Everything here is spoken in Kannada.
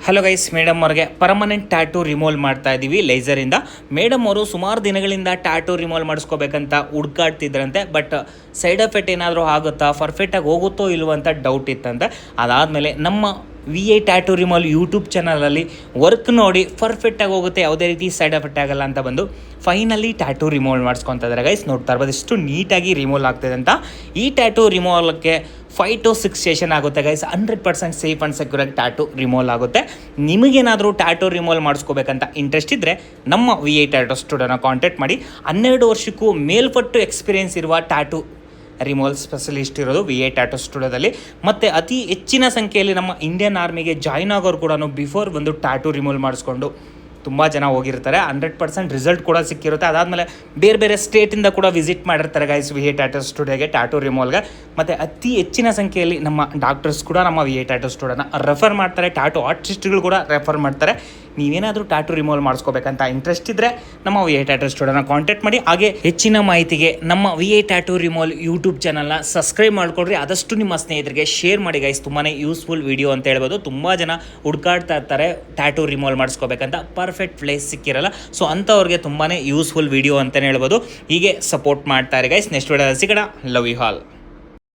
ಹಲೋ ಗೈಸ್, ಮೇಡಮ್ ಅವ್ರಿಗೆ ಪರ್ಮನೆಂಟ್ ಟ್ಯಾಟೂ ರಿಮೂವ್ ಮಾಡ್ತಾ ಇದ್ದೀವಿ ಲೇಸರಿಂದ. ಮೇಡಮ್ ಅವರು ಸುಮಾರು ದಿನಗಳಿಂದ ಟ್ಯಾಟೂ ರಿಮೂವ್ ಮಾಡಿಸ್ಕೋಬೇಕಂತ ಹುಡ್ಕಾಡ್ತಿದ್ರಂತೆ. ಬಟ್ ಸೈಡ್ ಎಫೆಕ್ಟ್ ಏನಾದರೂ ಆಗುತ್ತಾ, ಪರ್ಫೆಕ್ಟಾಗಿ ಹೋಗುತ್ತೋ ಇಲ್ವೋ ಅಂತ ಡೌಟ್ ಇತ್ತಂತೆ. ಅದಾದಮೇಲೆ ನಮ್ಮ VI ಟ್ಯಾಟೂ ರಿಮೂವ್ ಯೂಟ್ಯೂಬ್ ಚಾನಲಲ್ಲಿ ವರ್ಕ್ ನೋಡಿ ಪರ್ಫೆಕ್ಟಾಗಿ ಹೋಗುತ್ತೆ, ಯಾವುದೇ ರೀತಿ ಸೈಡ್ ಎಫೆಕ್ಟ್ ಆಗಲ್ಲ ಅಂತ ಬಂದು ಫೈನಲಿ ಟ್ಯಾಟೂ ರಿಮೂವ್ ಮಾಡಿಸ್ಕೊತಾ ಇದ್ದಾರೆ ಗೈಸ್. ನೋಡ್ತಾ ಇರ್ಬೋದು ಎಷ್ಟು ನೀಟಾಗಿ ರಿಮೂವ್ ಆಗ್ತಿದೆ ಅಂತ. ಈ ಟ್ಯಾಟೂ ರಿಮೂವಲ್ಗೆ 5 to 6 ಸೆಷನ್ ಆಗುತ್ತೆ ಗೈಸ್. 100% ಸೇಫ್ ಆ್ಯಂಡ್ ಸೆಕ್ಯೂರಾಗಿ ಟ್ಯಾಟೂ ರಿಮೂವ್ ಆಗುತ್ತೆ. ನಿಮಗೇನಾದರೂ ಟ್ಯಾಟೂ ರಿಮೂವ್ ಮಾಡಿಸ್ಕೋಬೇಕಂತ ಇಂಟ್ರೆಸ್ಟ್ ಇದ್ದರೆ ನಮ್ಮ VI ಟ್ಯಾಟೂ ಸ್ಟುಡಿಯೋನ ಕಾಂಟ್ಯಾಕ್ಟ್ ಮಾಡಿ. 12 ವರ್ಷಕ್ಕೂ ಮೇಲ್ಪಟ್ಟು ಎಕ್ಸ್ಪೀರಿಯೆನ್ಸ್ ಇರುವ ಟ್ಯಾಟೂ ರಿಮೂವಲ್ ಸ್ಪೆಷಲಿಸ್ಟ್ ಇರೋದು VI ಟ್ಯಾಟೂ ಸ್ಟುಡಿಯೋದಲ್ಲಿ. ಮತ್ತು ಅತಿ ಹೆಚ್ಚಿನ ಸಂಖ್ಯೆಯಲ್ಲಿ ನಮ್ಮ ಇಂಡಿಯನ್ ಆರ್ಮಿಗೆ ಜಾಯ್ನ್ ಆಗೋರು ಕೂಡ ಬಿಫೋರ್ ಒಂದು ಟ್ಯಾಟೂ ರಿಮೂವ್ ಮಾಡಿಸ್ಕೊಂಡು ತುಂಬ ಜನ ಹೋಗಿರ್ತಾರೆ. 100% ರಿಸಲ್ಟ್ ಕೂಡ ಸಿಕ್ಕಿರುತ್ತೆ. ಅದಾದಮೇಲೆ ಬೇರೆ ಬೇರೆ ಸ್ಟೇಟಿಂದ ಕೂಡ ವಿಸಿಟ್ ಮಾಡಿರ್ತಾರೆ ಗೈಸ್ VI ಟ್ಯಾಟೂ ಸ್ಟುಡಿಯೋಗೆ ಟ್ಯಾಟೂ ರಿಮೂವಲ್ಗೆ. ಮತ್ತು ಅತಿ ಹೆಚ್ಚಿನ ಸಂಖ್ಯೆಯಲ್ಲಿ ನಮ್ಮ ಡಾಕ್ಟರ್ಸ್ ಕೂಡ ನಮ್ಮ VI ಟ್ಯಾಟೂ ಸ್ಟುಡಿಯೋನ ರೆಫರ್ ಮಾಡ್ತಾರೆ. ಟ್ಯಾಟೂ ಆರ್ಟಿಸ್ಟ್ಗಳು ಕೂಡ ರೆಫರ್ ಮಾಡ್ತಾರೆ. ನೀವೇನಾದರೂ ಟ್ಯಾಟೂ ರಿಮೂವ್ ಮಾಡಿಸ್ಕೋಬೇಕಂತ ಇಂಟ್ರೆಸ್ಟ್ ಇದ್ದರೆ ನಮ್ಮ VI ಟ್ಯಾಟೂ ಸ್ಟುಡಿಯೋನ ಕಾಂಟ್ಯಾಕ್ಟ್ ಮಾಡಿ. ಹಾಗೆ ಹೆಚ್ಚಿನ ಮಾಹಿತಿಗೆ ನಮ್ಮ VI ಟ್ಯಾಟೂ ರಿಮೂವ್ ಯೂಟ್ಯೂಬ್ ಚಾನಲ್ನ ಸಬ್ಸ್ಕ್ರೈಬ್ ಮಾಡ್ಕೊಡ್ರಿ. ಆದಷ್ಟು ನಿಮ್ಮ ಸ್ನೇಹಿತರಿಗೆ ಶೇರ್ ಮಾಡಿ ಗೈಸ್. ತುಂಬಾ ಯೂಸ್ಫುಲ್ ವಿಡಿಯೋ ಅಂತ ಹೇಳ್ಬೋದು. ತುಂಬ ಜನ ಹುಡ್ಕಾಡ್ತಾ ಇರ್ತಾರೆ ಟ್ಯಾಟೂ ರಿಮೂವ್ ಮಾಡಿಸ್ಕೋಬೇಕಂತ, ಪರ್ಫೆಕ್ಟ್ ಪ್ಲೇಸ್ ಸಿಕ್ಕಿರಲ್ಲ. ಸೊ ಅಂಥವ್ರಿಗೆ ತುಂಬಾ ಯೂಸ್ಫುಲ್ ವಿಡಿಯೋ ಅಂತಲೇ ಹೇಳ್ಬೋದು. ಹೀಗೆ ಸಪೋರ್ಟ್ ಮಾಡ್ತಾರೆ ಗೈಸ್. ನೆಕ್ಸ್ಟ್ ವಿಡಿಯೋದಲ್ಲಿ ಸಿಗೋಣ. Love you all.